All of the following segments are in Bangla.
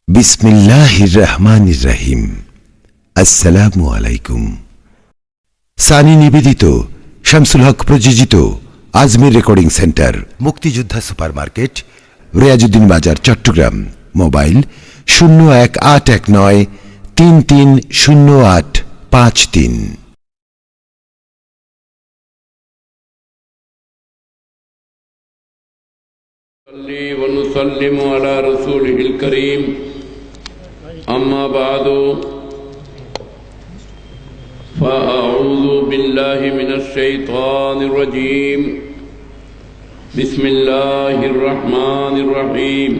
বিসমিল্লাহির রহমানির রহিম। আসসালামু আলাইকুম। সানি নিবেদিত, শামসুল হক প্রযোজিত আজমির রেকর্ডিং সেন্টার, মুক্তিযোদ্ধা সুপার মার্কেট, রিয়াজউদ্দিন বাজার, চট্টগ্রাম। মোবাইল 018193308553। ونسلم على رسوله الكريم أما بعد فأعوذ بالله من الشيطان الرجيم بسم الله الرحمن الرحيم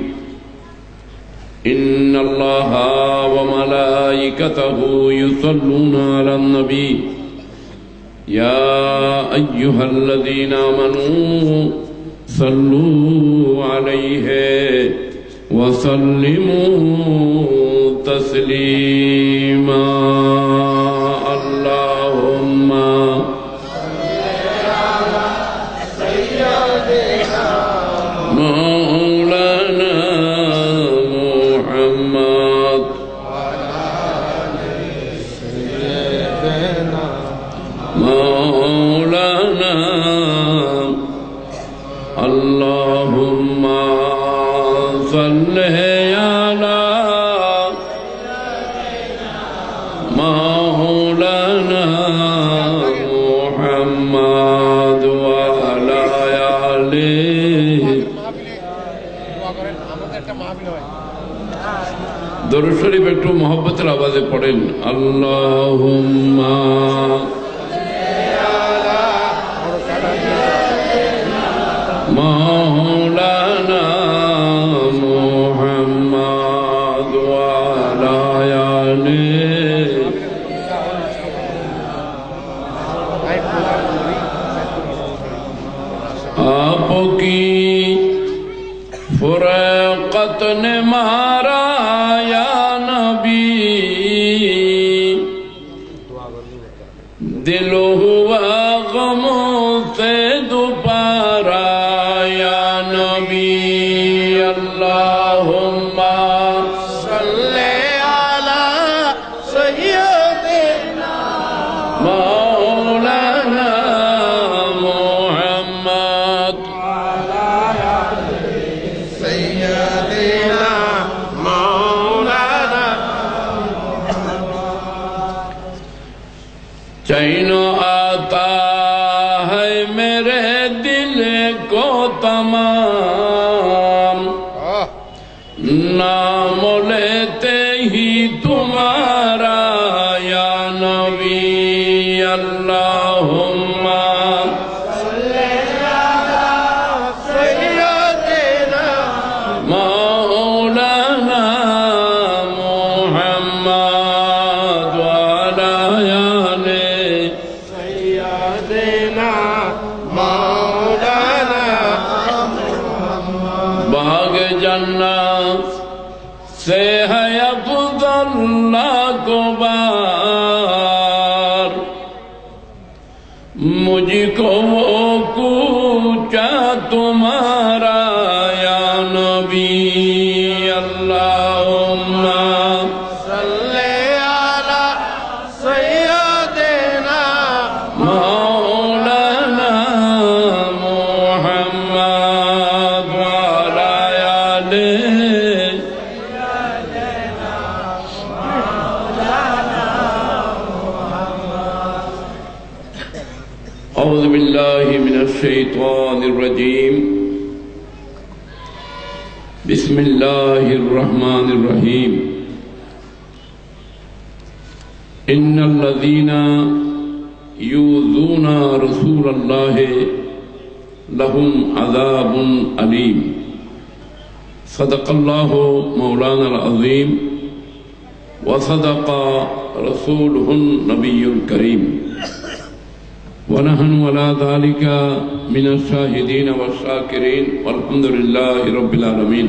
إن الله وملائكته يصلون على النبي يا أيها الذين آمنوا صلوا عليه وسلموا تسليما اللهم مولانا محمد مولانا اللهم صل على مولانا محمد وعلى آله দরুদ শরীফ একটু মহব্বতের আওয়াজে পড়েন। আল্লাহুম্মা مولانا محمد وعلى آله आपकी फुरक़त ने मारा या नबी दिल हुआ गमों से दोबारा अल्लाहुम्मा सल्ले अला सय्यदिना मौलाना मुहम्मद अला सय्यदिना मौलाना चैन आता है मेरे दिल को तमाम नाम लेते ही तुम्हारा या नबी अल्लाहुम्मा सल्ले अला सय्यदिना मौलाना मुहम्मद वअला आलिहि सय्यदिना मौलाना बाग जन्नत से है अफ़ज़ल लाखों बार मुझको वो पूछा तुम्हारा या नबी अल्लाहुम्मा सल्ले अला सय्यदिना मौलाना मुहम्मद वअला आलिहि أعوذ بالله من الشيطان الرجيم بسم الله الرحمن الرحيم إن الذين يؤذون رسول الله لهم عذاب أليم صدق الله مولانا العظيم وصدق رسوله النبي الكريم ونحن على ذلك من الشاهدين والشاكرين والحمد لله رب العالمين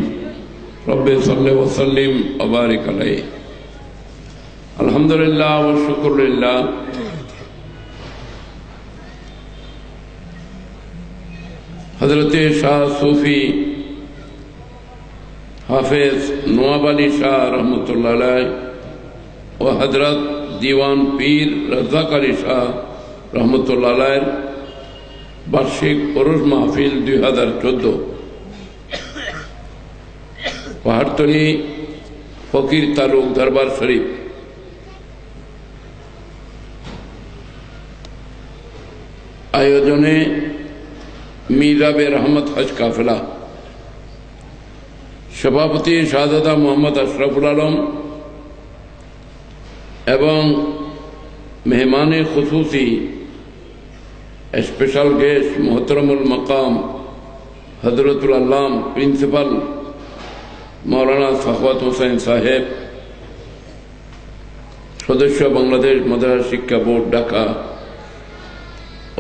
رب صل وسلم وبارك عليه الحمد لله والشكر لله حضرت शाह सूफी হাফেজ নওয়াব আলী শাহ রহমতুল্লাহ আলাইহ ও হযরত দিওয়ান পীর রাজ্জাক আলী শাহ রহমতুল্লাহ আলাইহির বার্ষিক ওরস মাহফিল 2014 পাহাড়তলী ফকির তালুক দরবার শরীফ আয়োজনে মিরাবে রহমত হজ কাফেলা সভাপতি শাহজাদা মোহাম্মদ আশরাফুল আলম এবং মেহমানে খুসুসি স্পেশাল গেস্ট মোহতরমুল মকাম হজরতুল আল্লাম প্রিন্সিপাল মৌলানা সাখাওয়াত হোসেন সাহেব, সদস্য বাংলাদেশ মাদ্রাসা শিক্ষা বোর্ড ঢাকা,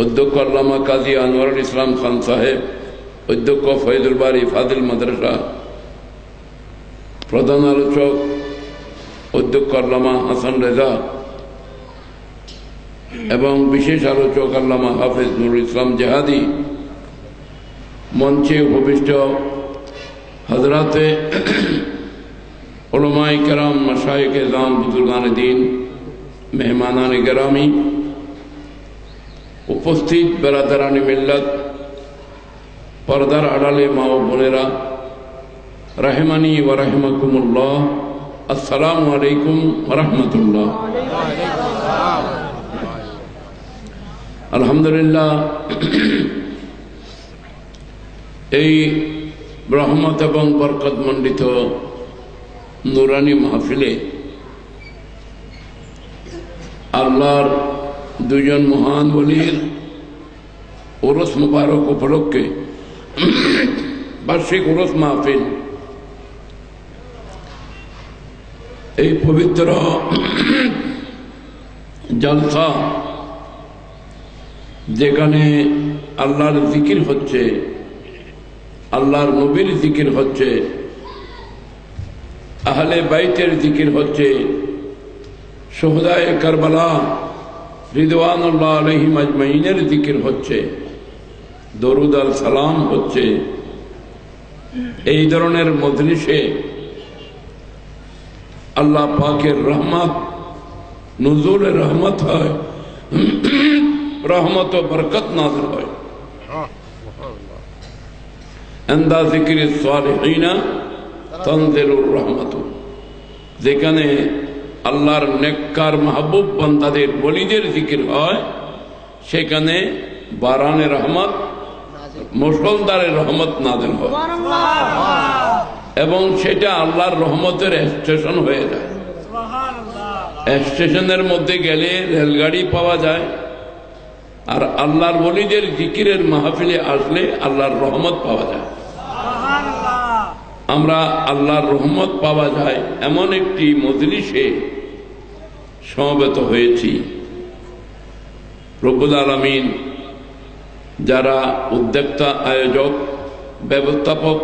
অধ্যক্ষ আল্লামা কাজী আনোয়ারুল ইসলাম খান সাহেব, অধ্যক্ষ ফয়জুল বারী ফাজিল মাদ্রাসা, প্রধান আলোচক অধ্যক্ষ আল্লামা হাসান রেজা এবং বিশেষ আলোচক আল্লামা হাফেজ নুরুল ইসলাম জেহাদি, মঞ্চে উপবিষ্ট হযরতে উলামায়ে কেরাম, মাশায়েখে ইজলাম, বুজুর্গানে দ্বীন, মেহমানানে গেরামি, উপস্থিত বেরাদারানি মিল্লাত, পর্দার আড়ালে মা ও বোনেরা, রাহিমানি ওয়া রাহিমাকুমুল্লাহ, আসসালামু আলাইকুম ওয়া রাহমাতুল্লাহ। আলহামদুলিল্লাহ, এই রহমত এবং বরকত মণ্ডিত নুরানি মাহফিলে আল্লাহর দুজন মহান ওলির ওরস মুবারক উপলক্ষে বার্ষিক ওরস মাহফিল, এই পবিত্র জলসা যেখানে আল্লাহর জিকির হচ্ছে, আল্লাহর নবীর জিকির হচ্ছে, আহলে বাইতের জিকির হচ্ছে, শুহাদায়ে কারবালা রিদওয়ানুল্লাহ আলাইহিম আজমাইনের জিকির হচ্ছে, দরুদ আর সালাম হচ্ছে, এই ধরনের মজলিসে আল্লাহ পাকের রহমত, নুজুলের রহমত হয়, রহমত ও বরকত নাযিল হয়। আন্দা যিকরিস সালিহিনা তানজিলুর রহমত, যেখানে আল্লাহর নেককার মাহবুব বান্দাদের ওলিদের জিকির হয়, সেখানে বারানের রহমত, মুষলধারে রহমত নাযিল হয় এবং সেটা আল্লাহর রহমতের স্টেশন হয়ে যায়। স্টেশনের মধ্যে গেলে রেলগাড়ি পাওয়া যায়, আর আল্লাহর ওলিদের জিকিরের মাহফিলে আসলে আল্লাহর রহমত পাওয়া যায়। আমরা আল্লাহর রহমত পাওয়া যায় এমন একটি মজলিসে সমবেত হয়েছি। রব্বুল আলামিন যারা উদ্যোক্তা, আয়োজক, ব্যবস্থাপক,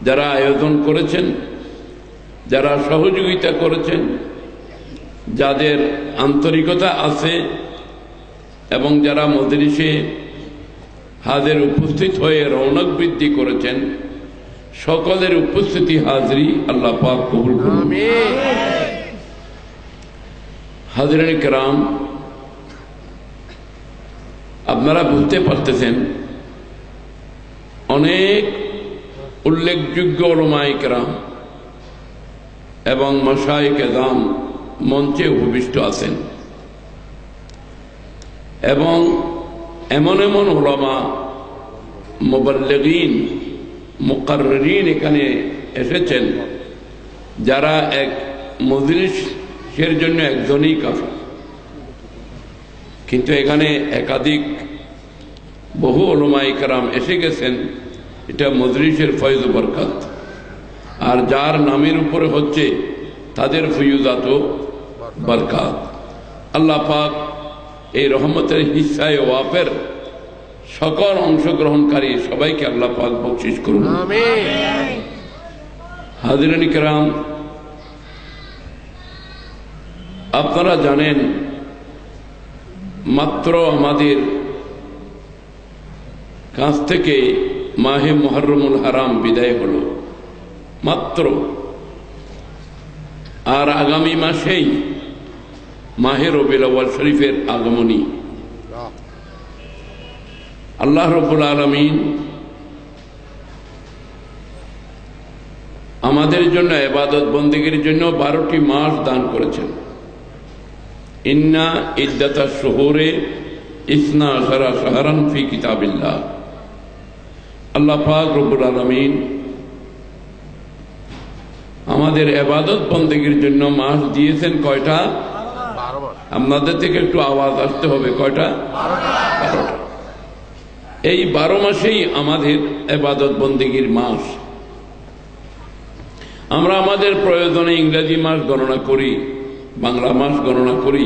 যারা আয়োজন করেছেন, যারা সহযোগিতা করেছেন, যাদের আন্তরিকতা আছে এবং যারা মজলিসে হাজির উপস্থিত হয়ে রৌনক বৃদ্ধি করেছেন, সকলের উপস্থিতি হাজরি আল্লাহ পাক কবুল করুন। হাজরিন কেরাম, আপনারা বুঝতে পারতেছেন অনেক উল্লেখযোগ্য উলামায়ে কেরাম এবং মাশায়েখে ইজলাম মঞ্চে উপবিষ্ট আছেন এবং এমন এমন উলামা, মুবাল্লিগিন, মুকাররিন এখানে এসেছেন যারা এক মজলিসের জন্য একজনই কাফি, কিন্তু এখানে একাধিক বহু উলামায়ে কেরাম এসে গেছেন। এটা মজলিসের ফয়জ ও বরকত, আর যার নামের উপরে হচ্ছে তাদের ফয়ুজাত ও বরকত। আল্লাহ পাক এই রহমতের হিস্সায় ওয়াফের সকল অংশগ্রহণকারী সবাইকে আল্লাহ পাক বকশিশ করুন। হাজিরিন কেরাম, আপনারা জানেন মাত্র আমাদের কাছ থেকে মাহে মুহররমুল হারাম বিদায় হলো। মাত্র, আর আগামী মাসেই মাহে রবিউল আউয়াল শরীফের আগমনী। আল্লাহ রাব্বুল আলামিন আমাদের জন্য ইবাদত বন্দেগীর জন্য 12টি মাস দান করেছেন। ইন্না ইদ্দাতাশ শুহুরে ইসনা আশারা শাহরান ফি কিতাবিল্লাহ। আল্লাহ পাক রব্বুল আলামিন আমাদের ইবাদত বন্দেগীর জন্য মাস দিয়েছেন কয়টা? 12 আপনাদের থেকে একটু আওয়াজ আসতে হবে, কয়টা? 12টা। এই 12 মাসেই আমাদের ইবাদত বন্দেগীর মাস। আমরা আমাদের প্রয়োজনে ইংরেজি মাস গণনা করি, বাংলা মাস গণনা করি,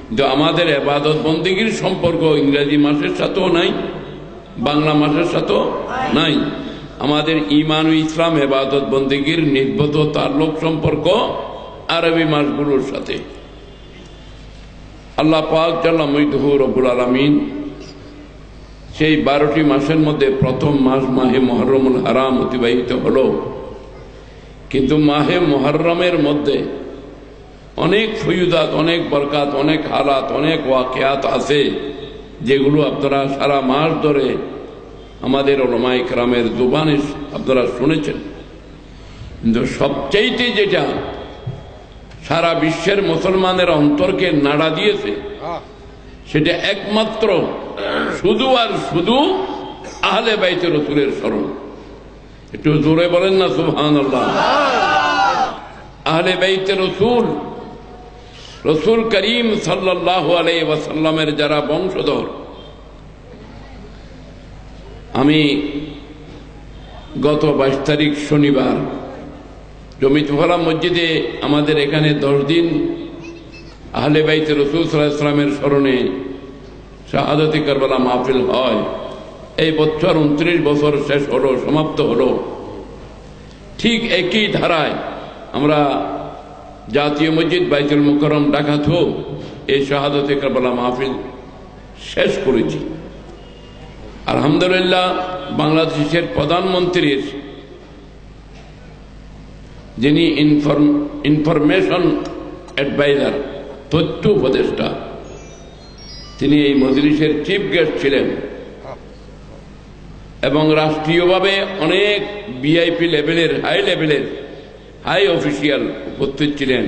কিন্তু আমাদের ইবাদত বন্দেগীর সম্পর্ক ইংরেজি মাসের সাথেও নাই, বাংলা মাসের সাথেও নাই। আমাদের ঈমান ও ইসলাম ইবাদত বন্দেগীর নির্ভত তাল্লুক সম্পর্ক আরবি মাসগুলোর সাথে। আল্লাহ পাক জাল্লা মুজদুহু রব্বুল আলামিন সেই 12টি মাসের মধ্যে প্রথম মাস মাহে মুহররমুল হারাম অতিবাহিত হলো। কিন্তু মাহে মুহররমের মধ্যে অনেক ফয়ুদাত, অনেক বরকাত, অনেক হালাত, অনেক ওয়াকিয়াত আছে যেগুলো আপনারা সারা মাস ধরে আমাদের উলামায়ে কেরামের জুবানে আপনারা শুনেছেন। কিন্তু সবচাইতে যেটা সারা বিশ্বের মুসলমানের অন্তরকে নাড়া দিয়েছে সেটা একমাত্র শুধু আর শুধু আহলে বাইতে রাসূলের স্মরণ। একটু জোরে বলেন না সুবহানাল্লাহ। আহলে বাইতে রাসূল, রাসূল করিম সাল্লাল্লাহু আলাইহি ওয়াসাল্লামের যারা বংশধর। আমি গত 22 তারিখ শনিবার জমিতুফালা মসজিদে আমাদের এখানে 10 দিন আহলে বাইতে রাসূল সাল্লাল্লাহু আলাইহি ওয়াসাল্লামের স্মরণে শাহাদাতে কারবালা মাহফিল হয়। এই বছর 29 বছর শেষ হলো, সমাপ্ত হলো। ঠিক একই ধারায় আমরা জাতীয় মসজিদ বাইতুল মুকাররম ঢাকাতেও এই শাহাদাতে কারবালা মাহফিল শেষ করেছি। আলহামদুলিল্লাহ, বাংলাদেশের প্রধানমন্ত্রীর যিনি ইনফরমেশন অ্যাডভাইজার, তথ্য উপদেষ্টা, তিনি এই মজলিসের চিফ গেস্ট ছিলেন এবং রাষ্ট্রীয়ভাবে অনেক ভিআইপি লেভেলের, হাই অফিসিয়াল উপস্থিত ছিলেন।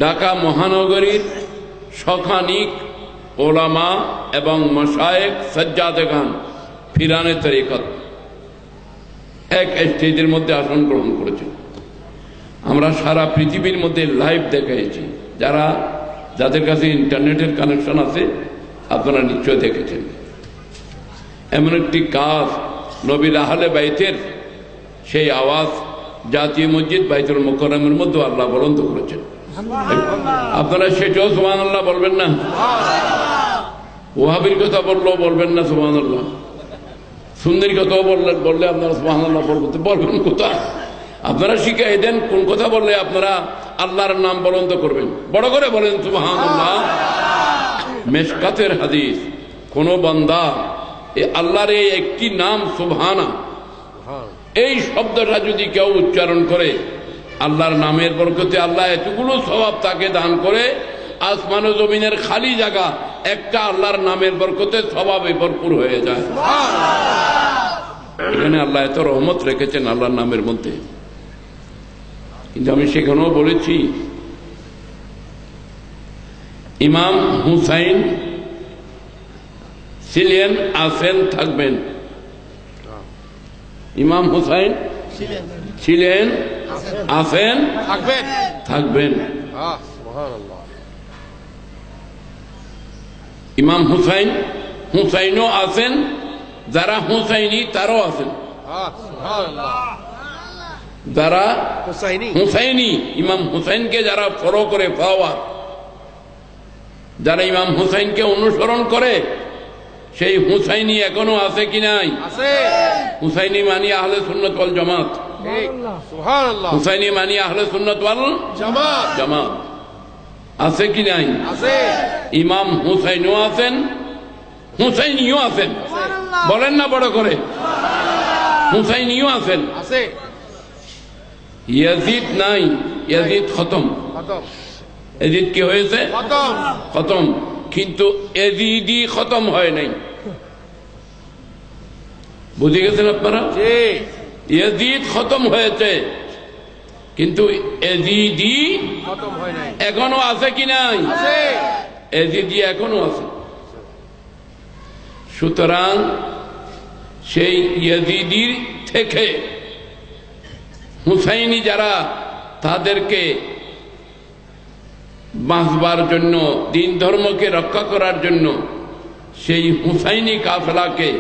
ঢাকা মহানগরীর শখানিক ওলামা এবং মাশায়েখ সাজ্জাদেগান ফিরানে তরিকত এক স্টেজের মধ্যে আসন গ্রহণ করেছেন। আমরা সারা পৃথিবীর মধ্যে লাইভ দেখাইছি। যাদের কাছে ইন্টারনেটের কানেকশন আছে আপনারা নিশ্চয় দেখেছেন। এমন একটি কাজ নবীর আহলে বাইতের সেই আওয়াজ জাতীয় মসজিদ বাইতুল মুকাররমের মধ্যে আল্লাহ বলন্দ করেছেন। আপনারা সেটাও সুবহানাল্লাহ বলবেন না? ওয়াহাবির কথা বললেও বলবেন না সুবহানাল্লাহ? সুন্নির কথাও বললে আপনারা সুবহানাল্লাহ বলবেন কোথায়? আপনারা শিখাই দেন কোন কথা বললে আপনারা আল্লাহর নাম বলন্দ করবেন। বড় করে বলেন সুবহানাল্লাহ। মেশকাতের হাদিস, কোন বান্দা আল্লাহর এই একটি নাম সুবহানা, এই শব্দটা যদি কেউ উচ্চারণ করে আল্লাহর নামের বরকতে আল্লাহ এতগুলো সওয়াব তাকে দান করে। আসমান ও জমিনের খালি জায়গা একটা আল্লাহর নামের বরকতে সওয়াবে ভরপুর হয়ে যায়। এখানে আল্লাহ এত রহমত রেখেছেন আল্লাহর নামের মধ্যে। কিন্তু আমি সেখানেও বলেছি, ইমাম হুসাইন ছিলেন, আছেন, থাকবেন। ইমাম হুসাইন ছিলেন, আছেন, থাকবেন। ইমাম হুসাইনও আছেন, যারা হুসাইনি তারাও আছেন। যারা হুসাইনি, ইমাম হুসাইনকে যারা ফলো করে, পাওয়ার যারা ইমাম হুসাইনকে অনুসরণ করে, সেই হুসাইনি এখনো আছে কি নাই? হুসাইনি মানি আহলে সুন্নাত ওয়াল জামাত। হুসাইনি মানি আহলে সুন্নাত ওয়াল জামাত আছে কি নাই? ইমাম হুসাইনও আছেন, হুসাইনিও আছেন। বলেন না বড় করে? হুসাইনিও আছেন। ইয়াজিদ নাই, ইয়াজিদ খতম। ইয়াজিদ কি হয়েছে? খতম। কিন্তু এজিদি খতম হয় নাই। বুঝে গেছেন আপনারা? ইয়াজিদ খতম হয়েছে, কিন্তু এজিদি এখনো আছে কি নাই? এজিদি এখনো আছে। সুতরাং সেই ইয়াজিদির থেকে হুসাইনি যারা, তাদেরকে বাঁচবার জন্য, দিন ধর্মকে রক্ষা করার জন্য সেই হুসাইনি কাফেলাকে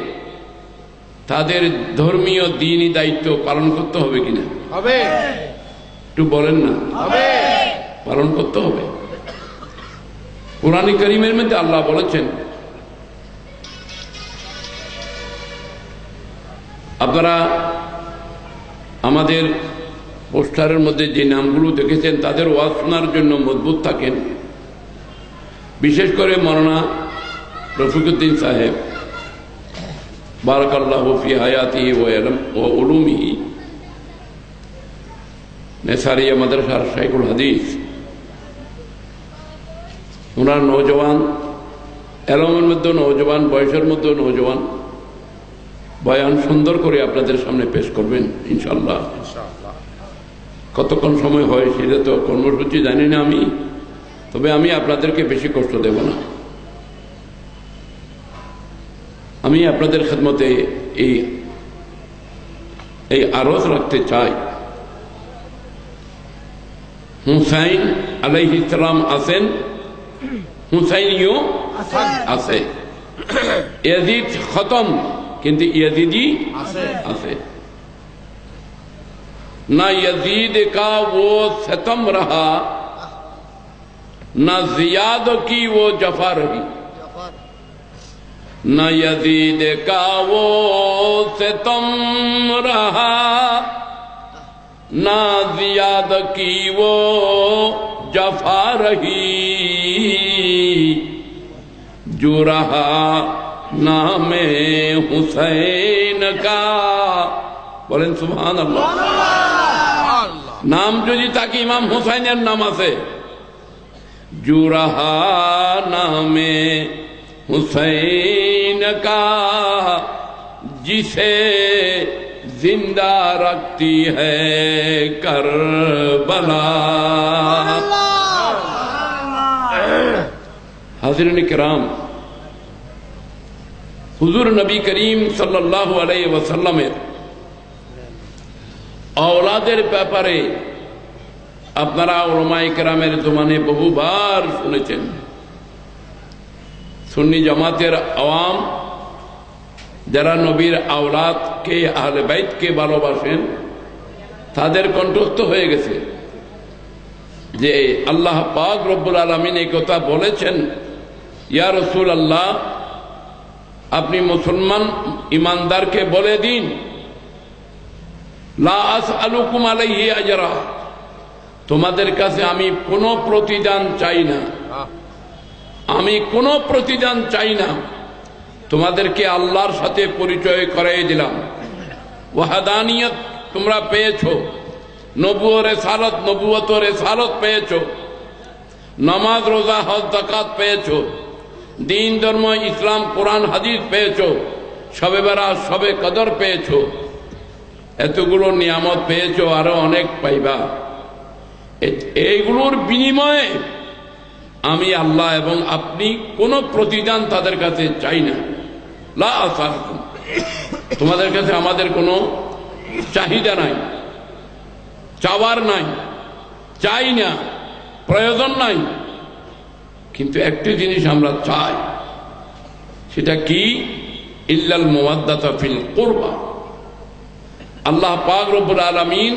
তাদের ধর্মীয় দ্বীনি দায়িত্ব পালন করতে হবে কিনা? হবে। একটু বলেন না। হবে। পালন করতে হবে। কুরআন কারীমের মধ্যে আল্লাহ বলেছেন, আপনারা আমাদের পোস্টারের মধ্যে যে নামগুলো দেখেছেন, তাদের ওয়াজ শোনার জন্য মজবুত থাকেন। বিশেষ করে মৌলানা রফিকুদ্দিন সাহেব, বারাকাল্লাহু ফি হায়াতিহি ওয়া উলুমিহি, নেসারিয়া মাদ্রাসার শাইখুল হাদিস, ওনার নৌজওয়ান, এলমের মধ্যে নৌজওয়ান, বয়সের মধ্যে নৌজওয়ান, বয়ান সুন্দর করে আপনাদের সামনে পেশ করবেন ইনশাআল্লাহ। কতক্ষণ সময় হয় সেটা তো কর্মসূচি জানি না আমি, তবে আমি আপনাদেরকে বেশি কষ্ট দেব না। আমি আপনাদের খেদমতে এই আরজ রাখতে চাই, হুসাইন আলাইহিস সালাম আছেন, হুসাইনিও আছে। ইয়াজিদ খতম, কিন্তু ইয়াজিদি আছে। ना यजीद का वो सितम रहा, ना जियाद की वो जफा रही। न यजीद का वो सितम रहा, ना जियाद की वो जफा रही। जो रहा नामे हुसैन का, বলেন সুবহানাল্লাহ। নাম যদি তাকে ইমাম হুসাইনের নাম আছে, জুরাহা নামে হুসैन का, जिसे जिंदा रखती है करबला। हाज़िरीन किराम, हुजूर नबी करीम सल्लल्लाहु अलैहि वसल्लमेर औलाদের ব্যাপারে আপনারা উলামায়ে কেরামের জমানে বহুবার শুনেছেন। সুন্নি জামাতের আওয়াম যারা নবীর আওলাদকে, আহলে বাইতকে ভালোবাসেন, তাদের কণ্ঠস্থ হয়ে গেছে যে আল্লাহ পাক রব্বুল আলামিন এই কথা বলেছেন, ইয়া রাসূলুল্লাহ, আপনি মুসলমান ইমানদারকে বলে দিন, লা আসআলুকুম আলাইহি আজরা, তোমাদের কাছে আমি কোনো প্রতিদান চাই না, আমি কোনো প্রতিদান চাই না। তোমাদেরকে আল্লাহর সাথে পরিচয় করাই দিলাম। ওয়াহাদানিয়ত তোমরা পেয়েছো, নবুয়ত রিসালাত পেয়েছো, নামাজ রোজা হজ যাকাত পেয়েছো, দিন ধর্ম ইসলাম কোরআন হাদিস পেয়েছো, শবে বরাত শবে কদর পেয়েছো, এতগুলো নিয়ামত পেয়েছো, আরো অনেক পাইবা। এইগুলোর বিনিময়ে আমি আল্লাহ এবং আপনি কোনো প্রতিদান তাদের কাছে চাই না। লা আসআলুকুম, তোমাদের কাছে আমাদের কোনো চাহিদা নাই, চাওয়ার নাই, চাই না, প্রয়োজন নাই। কিন্তু একটি জিনিস আমরা চাই, সেটা কি? ইল্লাল মুওয়াদ্দাতা ফিল কুরবা। আল্লাহ পাক রব্বুল আলামিন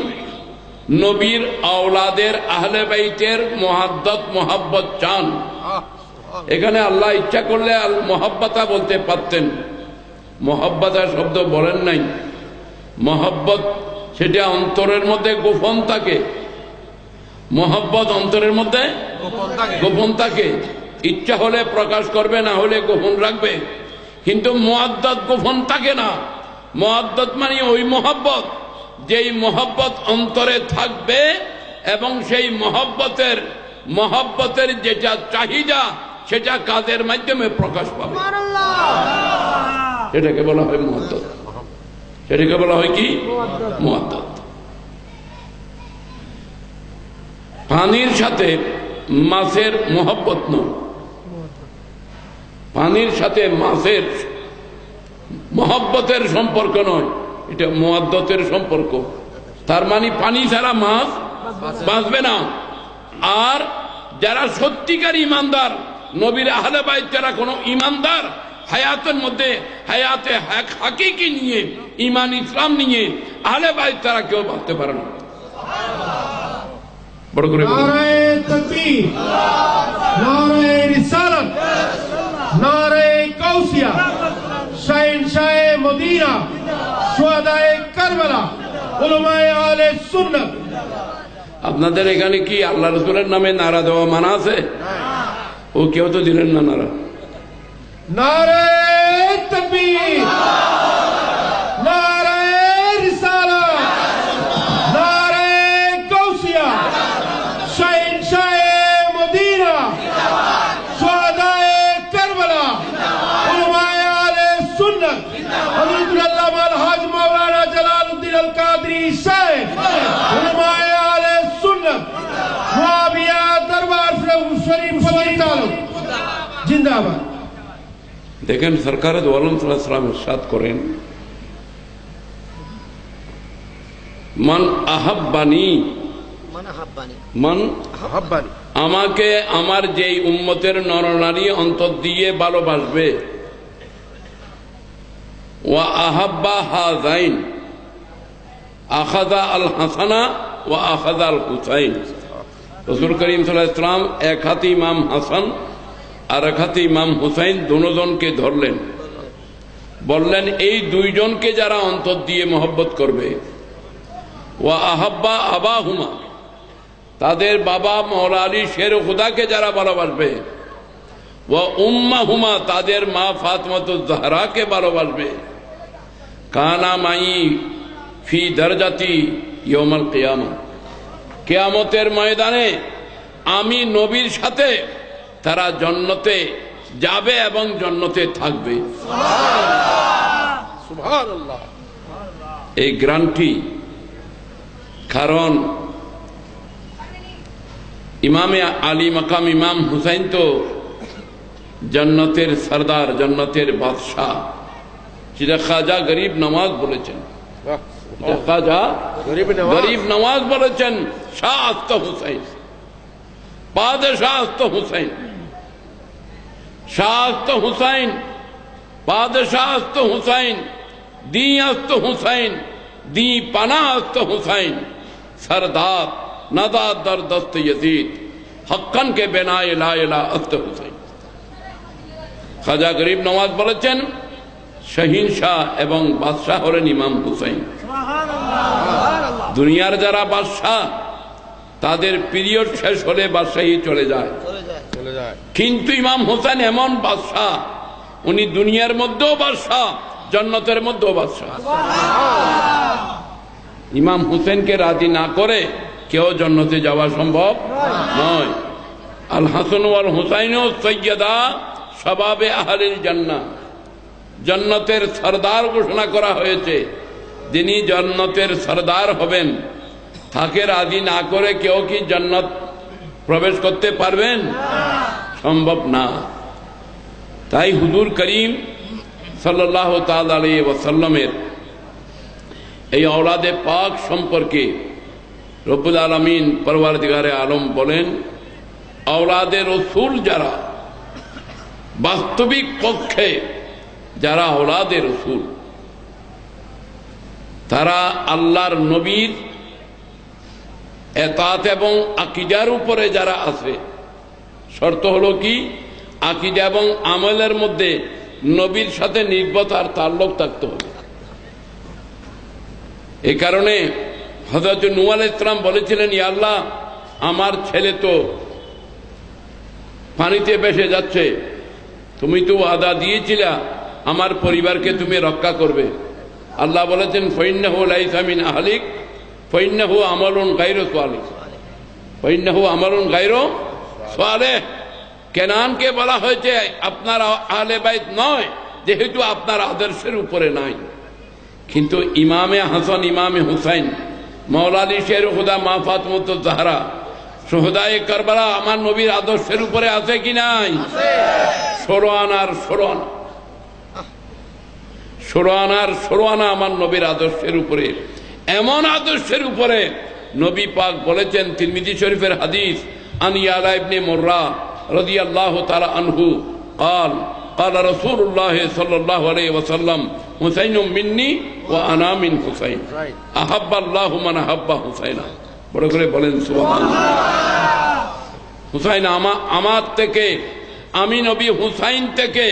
নবীর আওলাদের আহলে বাইতের মুহাদ্দাত মুহাব্বত চান। এখানে আল্লাহ ইচ্ছা করলে আল মুহাব্বাতা বলতে পারতেন, মুহাব্বাতা শব্দ বলেন নাই। মুহাব্বত সেটা অন্তরের মধ্যে গোপন থাকে, মুহাব্বত অন্তরের মধ্যে গোপন থাকে, ইচ্ছা হলে প্রকাশ করবে, না হলে গোপন রাখবে। কিন্তু মুআদ্দাত গোপন থাকে না। মুআদ্দাত মানে ওই মুহাব্বত যেই মহব্বত অন্তরে থাকবে এবং সেই মহব্বতের যেটা চাহিদা সেটা কাজের মাধ্যমে প্রকাশ পাবে, এটাকে বলা হয় মুহাদ্দাত। এটাকে বলা হয় কি? মুহাদ্দাত। পানির সাথে মাছের মহব্বত নয়, পানির সাথে মাছের মহব্বতের সম্পর্ক নয়, এটা মুহাদ্দাতের সম্পর্ক। তার মানে পানি ছাড়া মাছ বাঁচবে না। আর যারা সত্যিকার ইমানদার, নবীর আহলে বাইত যারা কোনো ইমানদার, হায়াতের মধ্যে হায়াতে হাকিকি নিয়ে, ইমান ইসলাম নিয়ে আহলে বাইত তারা কেউ বাঁচতে পারে না। বড় করে নারে তাকবীর, নারে রিসালাত, নারে কাউসিয়া, শাহেনশাহে মদিনা, শুহাদায়ে কারবালা, উলামায়ে আহলে সুন্নাত। আপনাদের এখানে কি আল্লাহ রাসূলের নামে নারা দেওয়া মানা আছে? ও কেউ তো দিলেন না নারা। নারে তাকবীর, নারে রিসালাত, নারে কাউসিয়া, শাহেনশাহে মদিনা, শুহাদায়ে কারবালা, উলামায়ে আহলে সুন্নাত, হযরতুল আল্লামা আল-হাজ মাওলানা জালালউদ্দিন আল কাদরি সাহেব, উলামায়ে আহলে সুন্নাত, ওয়াহাবিয়া দরবার শরীফ পরিচালক জিন্দাবাদ। দেখেন সরকারে দো আলম সাল্লাল্লাহু আলাইহি ওয়াসাল্লাম ইরশাদ করেন, মান আহাব্বানি, মান আমাকে আমার যেই উম্মতের নরনারী অন্তর দিয়ে ভালোবাসবে, ওয়া আহাব্বা হাযাইন আখাযা আল হাসানা ওয়া আখাযা আল হুসাইন। রাসূল করিম সাল্লাল্লাহু আলাইহি ওয়াসাল্লাম এক হাতে ইমাম হাসান আর এক হাতে ইমাম হুসাইন দুজনকে ধরলেন, বললেন এই দুইজনকে যারা অন্তর দিয়ে মহব্বত করবে, ওয়া আহাব্বা আবাহুমা তাদের বাবা মওলা আলী শের খুদাকে যারা ভালোবাসবে, ওয়া উম্মাহুমা তাদের মা ফাতিমাতুজ জাহরাকে ভালোবাসবে, কানা মাই ফি দরজাতি ইয়াউমাল কিয়ামা, কিয়ামতের ময়দানে আমি নবীর সাথে তারা জান্নাতে যাবে এবং জান্নাতে থাকবে। সুবহানাল্লাহ। এই গ্যারান্টি, কারণ ইমামে আলী মাকাম ইমাম হুসাইন তো জান্নাতের সরদার, জান্নাতের বাদশাহ, যেটা খাজা গরিব নওয়াজ বলেছেন, খাজা গরিব নওয়াজ বলেছেন, শাহ আস্ত হুসাইন, বাদশাহ আস্ত হুসাইন, শাহ আস্ত হুসাইন, বাদশাহ আস্ত হুসাইন, দি আস্ত হুসাইন, দি পানা আস্ত হুসাইন, सरदार नदा दर दस्त यजीद हक्कन के बेनाए ला इला अस्त हुसैन। খাজা গরিব নওয়াজ বলেছেন শাহিনশাহ এবং বাদশাহ হলেন ইমাম হুসাইন। দুনিয়ার যারা বাদশাহ তাদের পিরিয়ড শেষ হলে বাদশাহী চলে যায়, কিন্তু ইমাম হুসাইন এমন বাদশাহ, উনি দুনিয়ার মধ্যেও বাদশাহ, জান্নাতের মধ্যেও বাদশাহ। ইমাম হুসেনকে রাজি না করে কেউ জান্নাতে যাওয়া সম্ভব নয়। আল হাসান ওয়াল হুসাইন সৈয়দা শাবাবে আহলিল জান্নাহ, জান্নাতের সরদার ঘোষণা করা হয়েছে। যিনি জান্নাতের সরদার হবেন তাকে রাজি না করে কেউ কি জান্নাত প্রবেশ করতে পারবেন? সম্ভব না। তাই হুজুর করিম সাল্লাল্লাহু তাআলা আলাইহি ওয়াসাল্লামের এই औलादे पाक সম্পর্কে রব্বুল আলামিন পরওয়ারদিগারে আলম বলেন, औलादे রসূল যারা, বাস্তবিক পক্ষে যারা औलादे রসূল, তারা আল্লাহর নবীর এতাত এবং আকীদার উপরে যারা আছে, শর্ত হলো কি আকীদা এবং আমলের মধ্যে নবীর সাথে নির্ভরতার তাল্লুক থাকতে হবে। এই কারণে হযরত নূহ আলাইহিস সালাম বলেছিলেন, ইয়া আল্লাহ, আমার ছেলে তো পানিতে ভেসে যাচ্ছে, তুমি তো ওয়াদা দিয়েছিলা আমার পরিবারকে তুমি রক্ষা করবে, আল্লাহ বলেছেন ফাইন্নাহু লাইসা মিন আহলিক ফাইন্নাহু আমালুন গায়রু সালিহ, ফাইন্নাহু আমালুন গায়রু সালিহ। কেনানকে বলা হয়েছে আপনার আহলে বাইত নয়, যেহেতু আপনার আদর্শের উপরে নাই। কিন্তু ইমামে হাসান, ইমামে হুসাইন, মাওলা আলী শের খুদা, মা ফাতেমাতুজ জাহরা, শুহাদায়ে কারবালা আমার নবীর আদর্শের উপরে আছে কি নাই? 16 আনার 16 আনা, 16 আনার 16 আনা আমার নবীর আদর্শের উপরে। এমন আদর্শের উপরে নবী পাক বলেছেন, তিরমিজি শরীফের হাদিস, আন ইয়ালা ইবনে মুররা রাদিয়াল্লাহু তাআলা আনহু قال قال رسول الله صلى الله عليه وسلم حسين مني وانا من حسين احب الله من احب حسين। বড় করে বলেন সুবহানাল্লাহ। হুসাইন আমার থেকে, আমি নবী হুসাইন থেকে,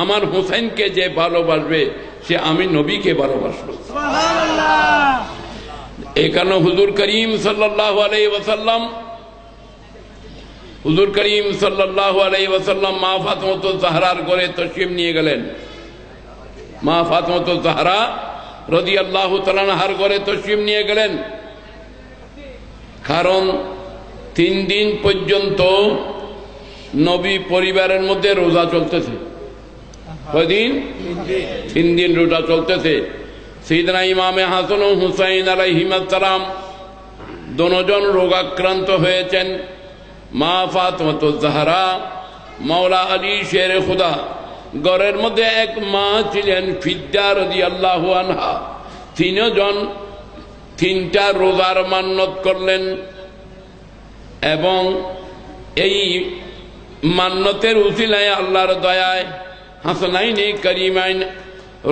আমার হুসাইনকে যে ভালোবাসবে সে আমি নবীকে ভালোবাসবে। সুবহানাল্লাহ। এই কারণে হুজুর করিম সাল্লাল্লাহু আলাইহি ওয়াসাল্লাম, হুজুর করিম সাল্লাল্লাহু আলাইহি ওয়াসাল্লাম মা ফাতেমাতুজ জাহরার ঘরে তশরিফ নিয়ে গেলেন। মা ফাতেমাতুজ জাহরা রাদিয়াল্লাহু তাআলা আনহার ঘরে তশরিফ নিয়ে গেলেন। কারণ 3 দিন পর্যন্ত নবী পরিবারের মধ্যে রোজা চলতেছে। কয়দিন? 3 দিন রোজা চলতেছে। সাইয়েদনা ইমামে হাসান ও হুসাইন আলাইহিস সালাম দুজন রোগাক্রান্ত হয়েছেন। মা ফাতেমাতুজ জাহরা, মাওলা আলী শের খুদা, ঘরের মধ্যে এক মা ছিলেন ফিদ্দা রাদিয়াল্লাহু আনহা। 3 জন 3টা রোজার মান্নত করলেন এবং এই মান্নতের উসিলায় আল্লাহর দয়ায় হাসানাইনে কারিমাইন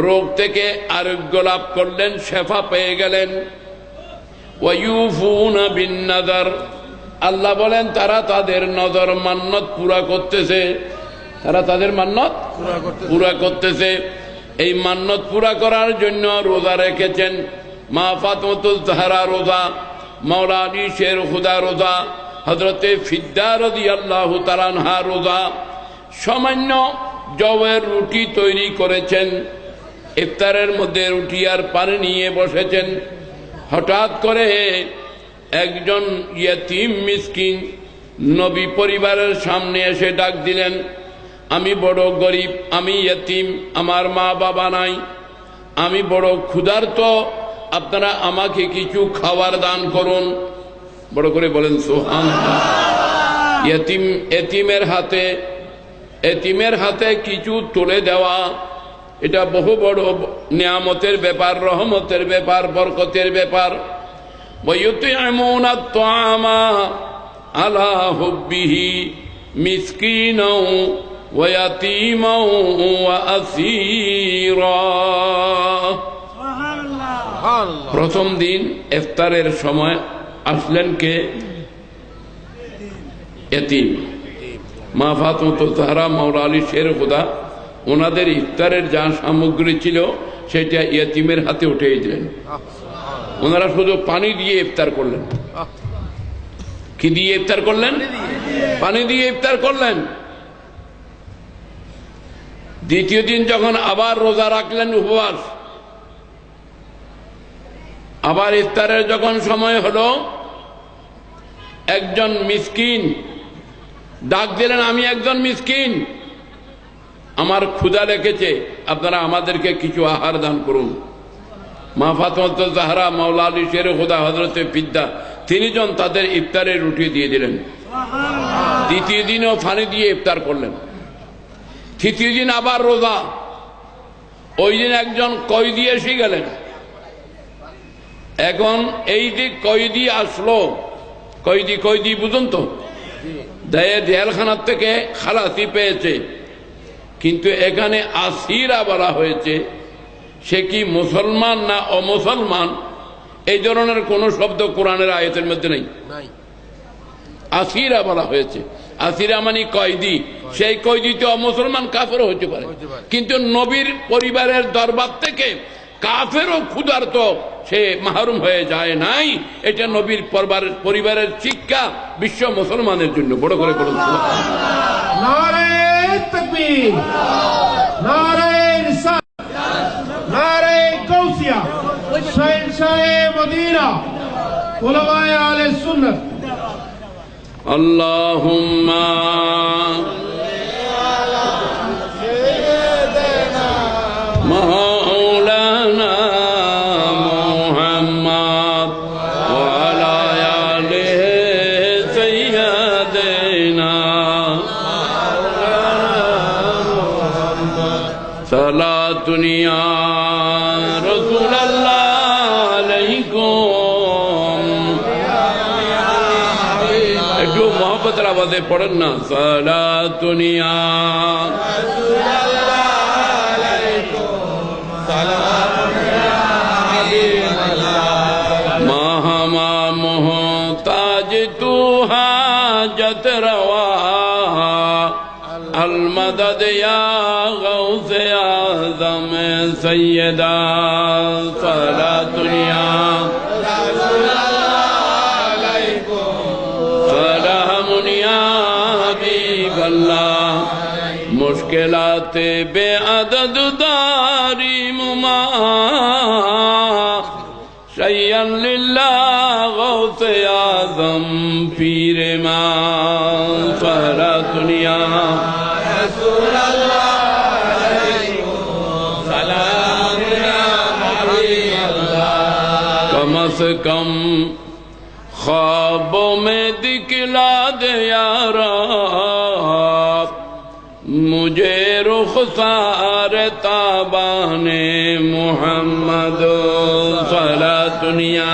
রোগ থেকে আরোগ্য লাভ করলেন, শেফা পেয়ে গেলেন। ওয়ায়ুফুনা বিন নাযার, আল্লাহ বলেন তারা তাদের নজর মান্নত পুরা করতেছে, তারা তাদের মান্নত পুরা করতেছে। এই মান্নত পুরা করার জন্য রোজা রেখেছেন। মা ফাতেমাতুজ জাহরা রোজা, মাওলা আলী শের খুদা রোজা, হযরতে ফিদ্দা রাদিয়াল্লাহু তাআলা আনহা রোজা। সামান্য জবের রুটি তৈরি করেছেন, ইফতারের মধ্যে রুটি আর পানি নিয়ে বসেছেন। হঠাৎ করে একজন ইয়তীম মিসকিন নবী পরিবারের সামনে এসে ডাক দিলেন, আমি বড় গরিব, আমি ইয়তীম, আমার মা বাবা নাই, আমি বড় ক্ষুধার্ত, আপনারা আমাকে কিছু খাবার দান করুন। বড় করে বলেন সুবহানাল্লাহ। এতিমের হাতে কিছু তুলে দেওয়া, এটা বহু বড় নিয়ামতের ব্যাপার, রহমতের ব্যাপার, বরকতের ব্যাপার। وَيُطْعِمُونَ الطَّعَامَ عَلَى حُبِّهِ مِسْكِينًا وَيَتِيمًا وَأَسِيرًا। প্রথম দিন ইফতারের সময় আসলেন কে? এতিম। মা ফাতেমাতুজ জাহরা, মাওলা আলী শের খুদা, ওনাদের ইফতারের যা সামগ্রী ছিল সেটা ইয়তীমের হাতে উঠিয়ে দিলেন। ওনারা শুধু পানি দিয়ে ইফতার করলেন। কি দিয়ে ইফতার করলেন? পানি দিয়ে ইফতার করলেন। দ্বিতীয় দিন যখন আবার রোজা রাখলেন, উপবাস, আবার ইফতারের যখন সময় হলো, একজন মিসকিন ডাক দিলেন, আমি একজন মিসকিন, আমার ক্ষুধা লেগেছে, আপনারা আমাদেরকে কিছু আহার দান করুন। মা ফাতেমাতুজ জাহরা, মাওলা আলী শের খুদা, হযরতে ফিদ্দা, 3 জন তাদের ইফতারের রুটি দিয়ে দিলেন। দ্বিতীয় দিনও পানি দিয়ে ইফতার করলেন। তৃতীয় দিন আবার রোজা। ওই দিন একজন কয়েদি এসে গেলেন। এখন এই যে কয়েদি আসলো, কয়েদি বুঝুন তো, জেলখানার থেকে খালাসি পেয়েছে, কিন্তু এখানে আসিরা বলা হয়েছে। সে কি মুসলমান না অমুসলমান এই ধরনের কোন শব্দ কোরআনের আয়াতের মধ্যে নেই। আসিরা বলা হয়েছে। আসিরা মানে কয়েদি। সেই কয়েদি তো অমুসলমান, কাফেরও হতে পারে, কিন্তু নবীর পরিবারের দরবার থেকে কাফেরও ক্ষুধার্ত সে মাহরুম হয়ে যায় নাই। এটা নবীর পরিবারের শিক্ষা বিশ্ব মুসলমানের জন্য। বড় করে বলুন নারে তাকবীর, নারে রিসালাত, নারে गौसिया शहंशाह मदीना उलमाए आले सुन्नत अल्लाहुम्मा मौलाना मुहम्मद व अला आले सय्यदना सलातुन या रसूलल्लाह अलैकुम একটু মোহব্বতের আওয়াজে পড়েন না সালাতুনিয়া মাহামা মোহতাজ তু হাজত রওয়া আল মদদ ইয়া গৌসে আযম সৈয়দা সালাতুনিয়া मुश्किलाते बेअदद दारी मुमा शय्यन लिल्लाह गौसे आज़म पीर मा सारा दुनिया रसूल अल्लाह सलाम या हबीब अल्लाह कम से कम ख्वाबों में दिखला दे यारा मुझे रुखसार ताबाने मुहम्मद सला दुनिया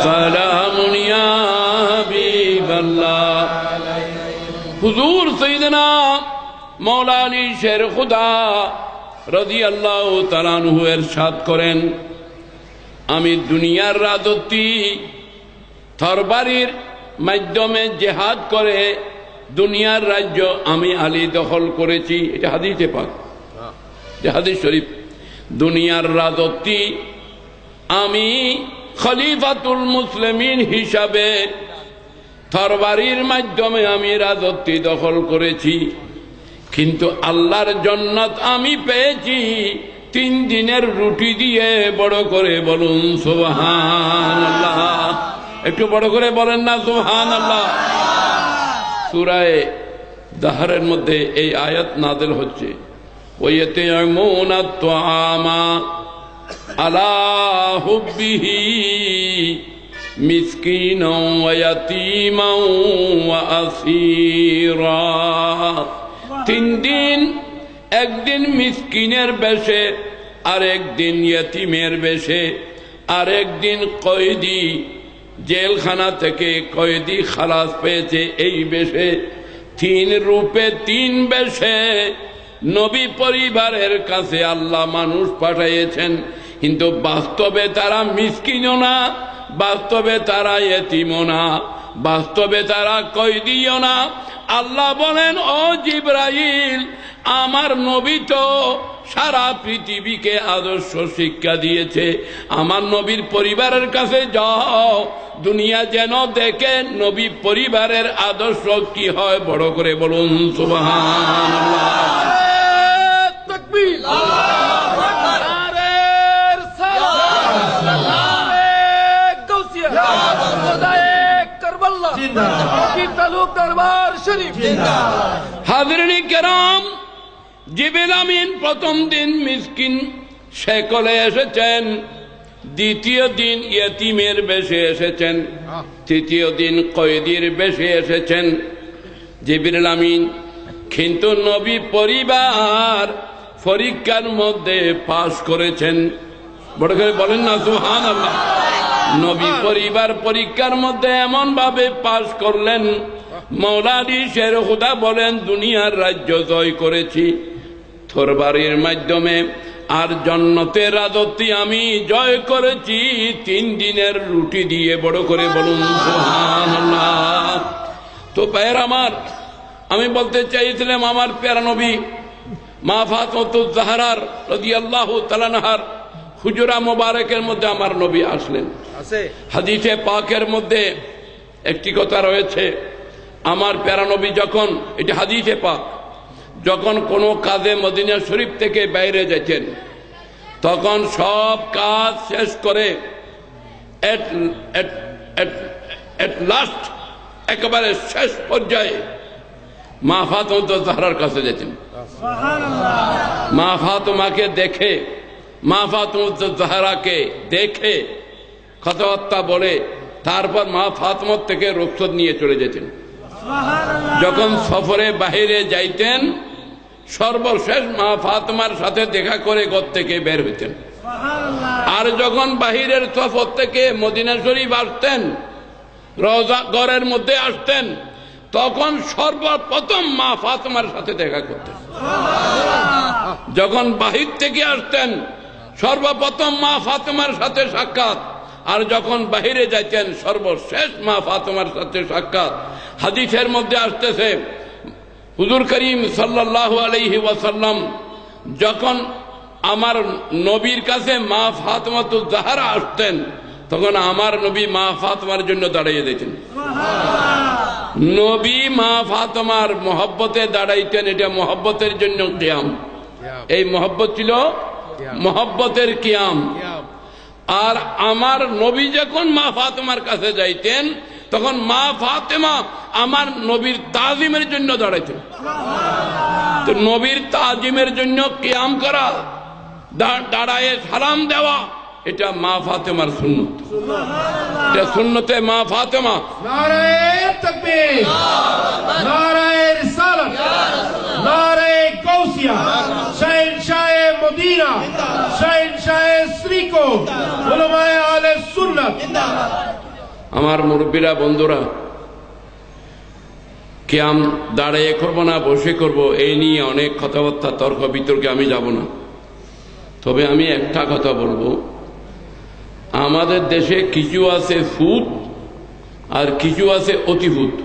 सलामुनिया हबीब अल्लाह हुजूर सैयदना मौला अली शेर खुदा রাদিয়াল্লাহু তাআলা আনহু ইরশাদ করেন আমি দুনিয়ার রাজত্ব তরবারির মাধ্যমে জিহাদ করে দুনিয়ার রাজ্য আমি আলী দখল করেছি এটা হাদিসে পাক যে হাদিস শরীফ দুনিয়ার রাজত্ব আমি খলিফাতুল মুসলিমিন হিসাবে তরবারির মাধ্যমে আমি রাজত্ব দখল করেছি কিন্তু আল্লাহর জান্নাত আমি পেয়েছি 3 দিনের রুটি দিয়ে বড় করে বলুন সুবহানাল্লাহ একটু বড় করে বলেন না সুবহানাল্লাহ সূরা দাহরের মধ্যে এই আয়াত নাযিল হচ্ছে ওয়ায়াতামুনা তুআমা আলা হুব্বিহি মিসকিনাও ওয়া ইয়াতীমাও ওয়া আসীরা 3 দিন একদিন মিসকিনের বেশে আর একদিন ইয়তীমের বেশে আর একদিন কয়েদি জেলখানা থেকে কয়েদি খালাস পেয়েছে এই বেশে 3 রূপে 3 বেশে নবী পরিবারের কাছে আল্লাহ মানুষ পাঠিয়েছেন কিন্তু বাস্তবে তারা মিসকিনও না বাস্তবে তারা ইয়তীমও না বাস্তবে তারা কয়েদিও না আল্লাহ বলেন ও জিবরাইল আমার নবী তো সারা পৃথিবীকে আদর্শ শিক্ষা দিয়েছে আমার নবীর পরিবারের কাছে যাও দুনিয়া যেন দেখে নবী পরিবারের আদর্শ কি হয় বড় করে বলুন সুবহানাল্লাহ তাকবীর আল্লাহু আকবার নারে সালাত গৌসিয়া খোদায়ে কারবালা জিন্দাবাদ কি তালুক দরবার শরীফ জিন্দাবাদ হাজিরিন کرام জিবরিল আমিন প্রথম দিন মিসকিন শেকলে এসেছেন দ্বিতীয় দিন ইয়তীমের বেশে এসেছেন তৃতীয় দিন কয়েদির বেশে এসেছেন জিবরিল আমিন কিন্তু নবী পরিবার পরীক্ষার মধ্যে পাস করেছেন বড় করে বলেন না সুবহানাল্লাহ নবী পরিবার পরীক্ষার মধ্যে এমন ভাবে পাস করলেন মওলা আলী শের খুদা বলেন দুনিয়ার রাজ্য জয় করেছি তরবারির মাধ্যমে আর জান্নাতের রাজত্ব আমি জয় করেছি 3 দিনের রুটি দিয়ে বড় করে বলুন সুবহানাল্লাহ তো ভাইয়ের আমার আমি বলতে চাইছিলাম আমার প্যারা নবী মা ফাতিমাতুজ জাহরার রাদিয়াল্লাহু তাআলা আনহার হুজরা মোবারকের মধ্যে আমার নবী আসলেন আছে হাদিসে পাকের মধ্যে একটি কথা রয়েছে আমার প্যারা নবী যখন এটা হাদিসে পাক যখন কোনো কাজে মদিনা শরীফ থেকে বাইরে যেতেন, তখন সব কাজ শেষ করে এট লাস্ট একেবারে শেষ পর্যায়ে মা ফাতেমা জাহরার কাছে যেতেন। মা ফাতেমাকে দেখে, মা ফাতেমা জাহরাকে দেখে কথাবার্তা বলে তারপর মা ফাতেমার থেকে রুখসত নিয়ে চলে যেতেন। যখন সফরে বাহিরে যাইতেন, সর্বশেষ মা ফাতেমার সাথে দেখা করে ঘর থেকে বের হইতেন। আর যখন বাহিরের সফর থেকে মদিনা শরীফ আসতেন, রওজা ঘরের মধ্যে আসতেন, তখন সর্বপ্রথম মা ফাতেমার সাথে দেখা করতেন। যখন বাহির থেকে আসতেন, সর্বপ্রথম মা ফাতেমার সাথে সাক্ষাৎ, আর যখন বাহিরে যাইতেন সর্বশেষ মা ফাতেমার সাথে সাক্ষাৎ। হাদিসের মধ্যে আসতেছে, হুজুর করিম সাল্লাল্লাহু আলাইহি ওয়াসাল্লাম যখন আমার নবীর কাছে মা ফাতেমাতুজ জাহরা আসতেন, তখন আমার নবী মা ফাতেমার জন্য দাঁড়িয়ে দিতেন। নবী মা ফাতেমার মহব্বতে দাঁড়াইতেন, এটা মহব্বতের জন্য কিয়াম। এই মহব্বত ছিল মহব্বতের কিয়াম। আর আমার নবী যখন মা ফাতেমার কাছে যাইতেন, তখন মা ফাতেমা আমার নবীর তাজিমের জন্য দাঁড়াইতেন। তো নবীর তাজিমের জন্য কিয়াম করা, দাঁড়ায় সালাম দেওয়া, এটা মা ফাতেমার সুন্নত। এটা সুন্নতে মা ফাতেমা। নারায়ে তাকবীর, নারায়ে রিসালাত, নারায়ে গাউসিয়া, শাহেনশাহে মদিনা, শাহেনশাহে শ্রীকোট, উলামায়ে আহলে সুন্নাত। আমার মুরব্বীরা, বন্ধুরা, কিয়াম দাঁড়িয়ে করবো না বসে করব, এই নিয়ে অনেক কথাবার্তা তর্ক বিতর্কে আমি যাব না। তবে আমি একটা কথা বলবো, আমাদের দেশে কিছু আছে ফুত আর কিছু আছে অতিভূত।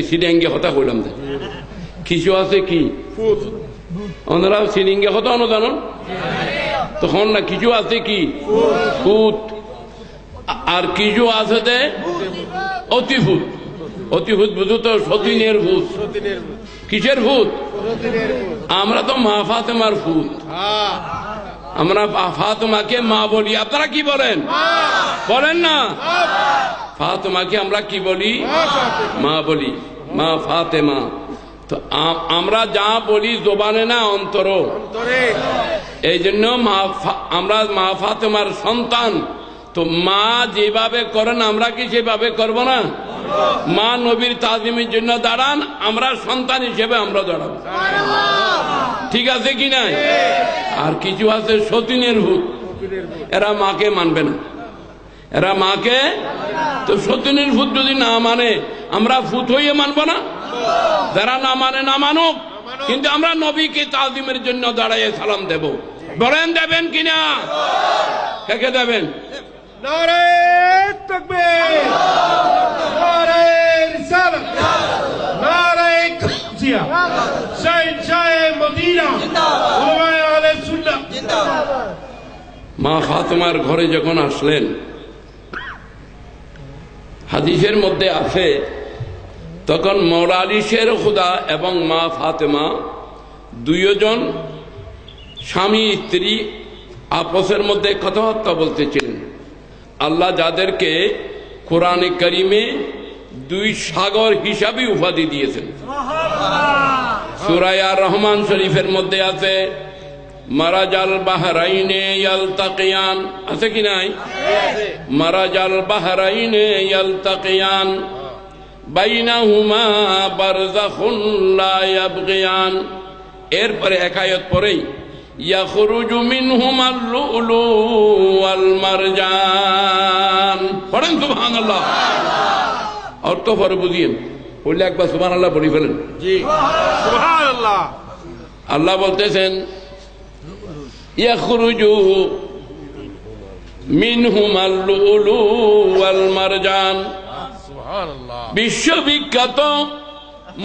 সিরিঙ্গে হতা কইলাম, কিছু আছে কি ওনারা সিরিঙ্গে হতা অনুদান, তখন না কিছু আছে কি ফুত, আর কিছু আছে যে অতিভূত। অতিভূত বুঝো তো, সতীনের ভূত। কিসের ভূত? আমরা তো মা ফাতেমার ভূত। আমরা ফাতেমাকে মা বলি, আপনারা কি বলেন? বলেন না? ফাতেমাকে আমরা কি বলি? মা বলি, মা ফাতেমা। তো আমরা যা বলি জবানে না, অন্তর। এই জন্য আমরা মা ফাতেমার সন্তান। তো মা যেভাবে করেন আমরা কি সেভাবে করব না? মা নবীর তাজিমের জন্য দাঁড়ান, আমরা সন্তান হিসেবে আমরা দাঁড়াবো। ঠিক আছে কি নাই? আর কিছু আছে সতীনের ভূত, এরা মাকে মানবে না, এরা মাকে। তো সতীনের ভূত যদি না মানে, আমরা ভূত হইয়ে মানবো না? যারা না মানে না মানুক, কিন্তু আমরা নবীকে তাজিমের জন্য দাঁড়াইয়ে সালাম দেব। বলেন দেবেন কিনা? কে দেবেন? নারায়ে তাকবীর, নারায়ে রিসালাত, নারায়ে গাউসিয়া, শাহেনশাহে মদিনা, উলামায়ে আহলে সুন্নাত। মা ফাতেমার ঘরে যখন আসলেন, হাদিসের মধ্যে আছে, তখন মওলা আলী শের খুদা এবং মা ফাতেমা দুইজন স্বামী স্ত্রী আপসের মধ্যে কথাবার্তা বলতেছিলেন। আল্লাহ যাদেরকে কোরআনে কারিমে দুই সাগর হিসাবে উপাধি দিয়েছেন। সূরা আর রহমান শরীফের মধ্যে আছে, মারাজাল বাহরাইনে ইয়ালতাকিয়ান, আছে কি নাই? মারাজাল বাহরাইনে ইয়ালতাকিয়ান বাইনাহুমা বারযাখুন লা ইয়াবগিয়ান। এরপরে এক আয়াত পরেই ইয়াখরুজু মিনহুমাল লুলু ওয়াল মারজান। পড়েন সুবহানাল্লাহ। অর্থ পরে বুঝিয়েন, বললে একবার সুবহানাল্লাহ বলি ফেলেন। জি, সুবহানাল্লাহ। আল্লাহ বলতেছেন, ইয়াখরুজু মিনহুমাল লুলু ওয়াল মারজান। সুবহানাল্লাহ। বিশ্ববিখ্যাত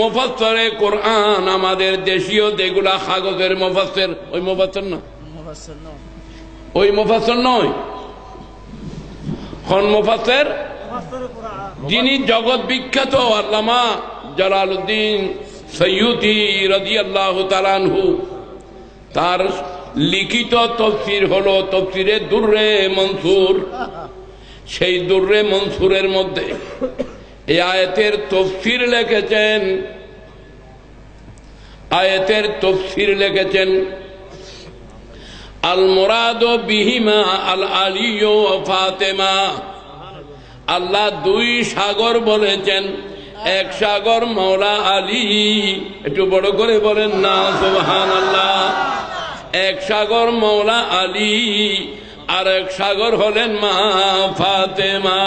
মুফাসসিরে কোরআন, আমাদের দেশীয় যেগুলা কাগজের মুফাসসির, ওই মুফাসসির না, ওই মুফাসসির নয়, কোন মুফাসসির? যিনি জগৎ বিখ্যাত আল্লামা জালালউদ্দিন সৈয়দি রাদিয়াল্লাহু তাআলা আনহু, তার লিখিত তফসির হলো তফসিরে দুররে মনসুর। সেই দুররে মনসুরের মধ্যে এই আয়াতের তফসির লিখেছেন, আয়াতের তফসির লিখেছেন আল মুরাদ বিহিমা আল আলী ওয়া ফাতেমা। আল্লাহ দুই সাগর বলেছেন, এক সাগর মাওলা আলী, একটু বড় করে বলেন না সুবহানাল্লাহ। এক সাগর মাওলা আলী, আর এক সাগর হলেন মা ফাতেমা।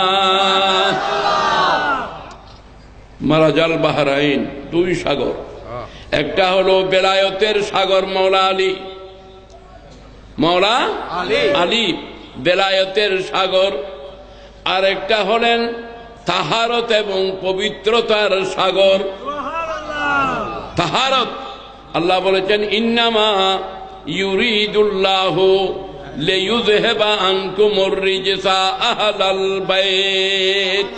মারাজাল বাহরাইন, দুই সাগর। একটা হলো বেলায়েতের সাগর মাওলা আলী, মাওলা আলী বেলায়েতের সাগর। আর একটা হলেন তাহারত এবং পবিত্রতার সাগর। তাহারত, আল্লাহ বলেছেন ইন্নামা ইউরিদুল্লাহু লিইয়ুযহিবা আনকুমুর রিজসা আহলাল বাইত।